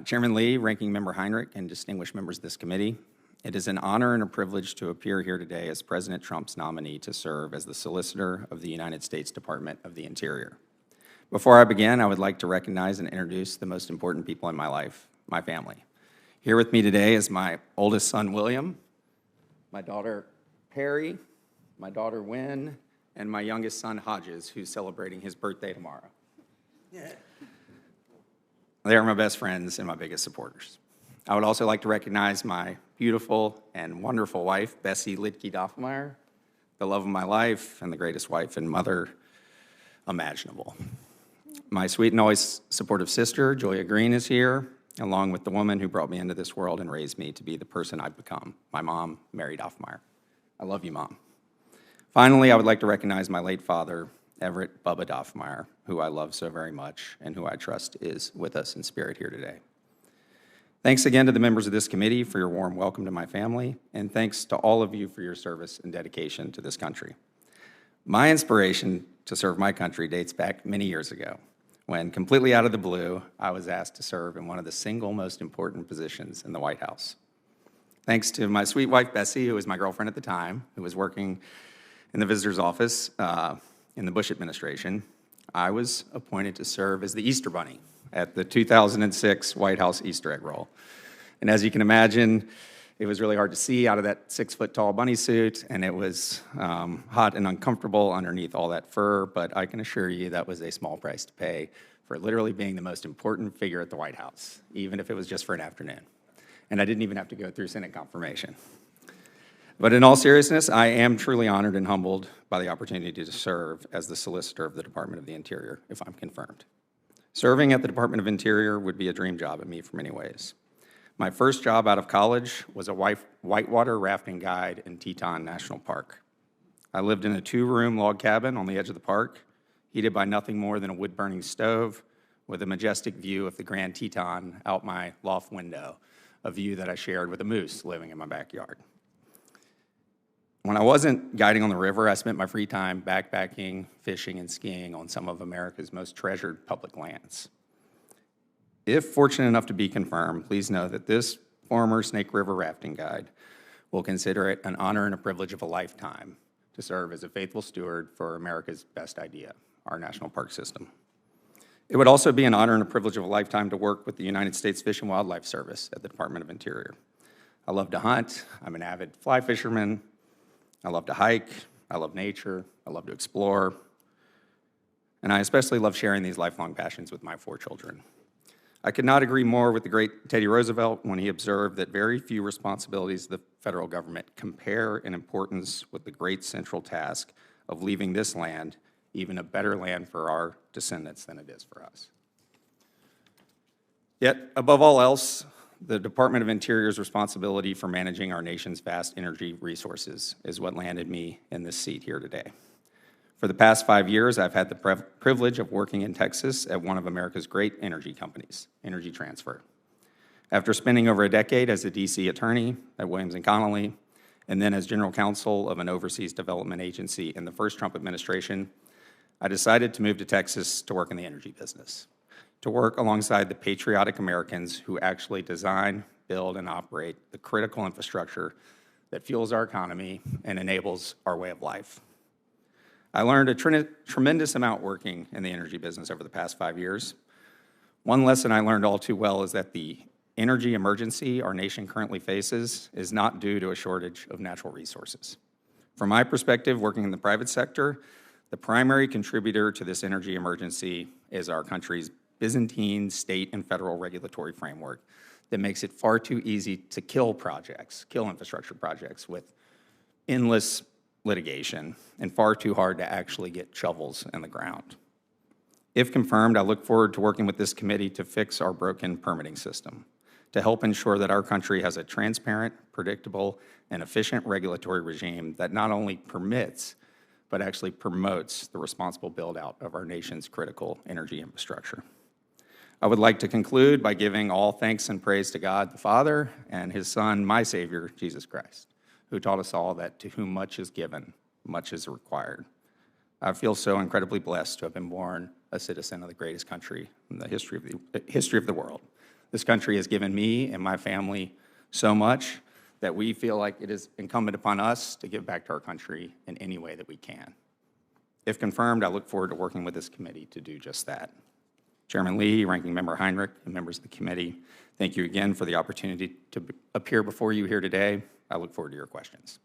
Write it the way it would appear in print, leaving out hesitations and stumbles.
Chairman Lee, Ranking Member Heinrich, and distinguished members of this committee, it is an honor and a privilege to appear here today as President Trump's nominee to serve as the Solicitor of the United States Department of the Interior. Before I begin, I would like to recognize and introduce the most important people in my life, my family. Here with me today is my oldest son, William, my daughter, Perry, my daughter, Wynn, and my youngest son, Hodges, who's celebrating his birthday tomorrow. Yeah. They are my best friends and my biggest supporters. I would also like to recognize my beautiful and wonderful wife, Bessie Lidke Doffermyre, the love of my life and the greatest wife and mother imaginable. My sweet and always supportive sister, Julia Green, is here, along with the woman who brought me into this world and raised me to be the person I've become, my mom, Mary Doffermyre. I love you, Mom. Finally, I would like to recognize my late father, Everett Bubba Doffermyre, who I love so very much and who I trust is with us in spirit here today. Thanks again to the members of this committee for your warm welcome to my family, and thanks to all of you for your service and dedication to this country. My inspiration to serve my country dates back many years ago, when completely out of the blue, I was asked to serve in one of the single most important positions in the White House. Thanks to my sweet wife, Bessie, who was my girlfriend at the time, who was working in the visitor's office in the Bush administration, I was appointed to serve as the Easter Bunny at the 2006 White House Easter egg roll. And as you can imagine, it was really hard to see out of that 6-foot-tall bunny suit, and it was hot and uncomfortable underneath all that fur, but I can assure you that was a small price to pay for literally being the most important figure at the White House, even if it was just for an afternoon. And I didn't even have to go through Senate confirmation. But in all seriousness, I am truly honored and humbled by the opportunity to serve as the Solicitor of the Department of the Interior, if I'm confirmed. Serving at the Department of Interior would be a dream job at me for many ways. My first job out of college was a whitewater rafting guide in Teton National Park. I lived in a 2-room log cabin on the edge of the park, heated by nothing more than a wood-burning stove, with a majestic view of the Grand Teton out my loft window, a view that I shared with a moose living in my backyard. When I wasn't guiding on the river, I spent my free time backpacking, fishing, and skiing on some of America's most treasured public lands. If fortunate enough to be confirmed, please know that this former Snake River rafting guide will consider it an honor and a privilege of a lifetime to serve as a faithful steward for America's best idea, our national park system. It would also be an honor and a privilege of a lifetime to work with the United States Fish and Wildlife Service at the Department of Interior. I love to hunt. I'm an avid fly fisherman. I love to hike, I love nature, I love to explore, and I especially love sharing these lifelong passions with my 4 children. I could not agree more with the great Teddy Roosevelt when he observed that very few responsibilities of the federal government compare in importance with the great central task of leaving this land even a better land for our descendants than it is for us. Yet, above all else, the Department of Interior's responsibility for managing our nation's vast energy resources is what landed me in this seat here today. For the past 5 years, I've had the privilege of working in Texas at one of America's great energy companies, Energy Transfer. After spending over a decade as a DC attorney at Williams & Connolly, and then as general counsel of an overseas development agency in the first Trump administration, I decided to move to Texas to work in the energy business, to work alongside the patriotic Americans who actually design, build, and operate the critical infrastructure that fuels our economy and enables our way of life. I learned a tremendous amount working in the energy business over the past 5 years. One lesson I learned all too well is that the energy emergency our nation currently faces is not due to a shortage of natural resources. From my perspective, working in the private sector, the primary contributor to this energy emergency is our country's Byzantine state and federal regulatory framework that makes it far too easy to kill infrastructure projects with endless litigation, and far too hard to actually get shovels in the ground. If confirmed, I look forward to working with this committee to fix our broken permitting system, to help ensure that our country has a transparent, predictable, and efficient regulatory regime that not only permits, but actually promotes the responsible build-out of our nation's critical energy infrastructure. I would like to conclude by giving all thanks and praise to God the Father and His Son, my Savior, Jesus Christ, who taught us all that to whom much is given, much is required. I feel so incredibly blessed to have been born a citizen of the greatest country in the history of the world. This country has given me and my family so much that we feel like it is incumbent upon us to give back to our country in any way that we can. If confirmed, I look forward to working with this committee to do just that. Chairman Lee, Ranking Member Heinrich, and members of the committee, thank you again for the opportunity to appear before you here today. I look forward to your questions.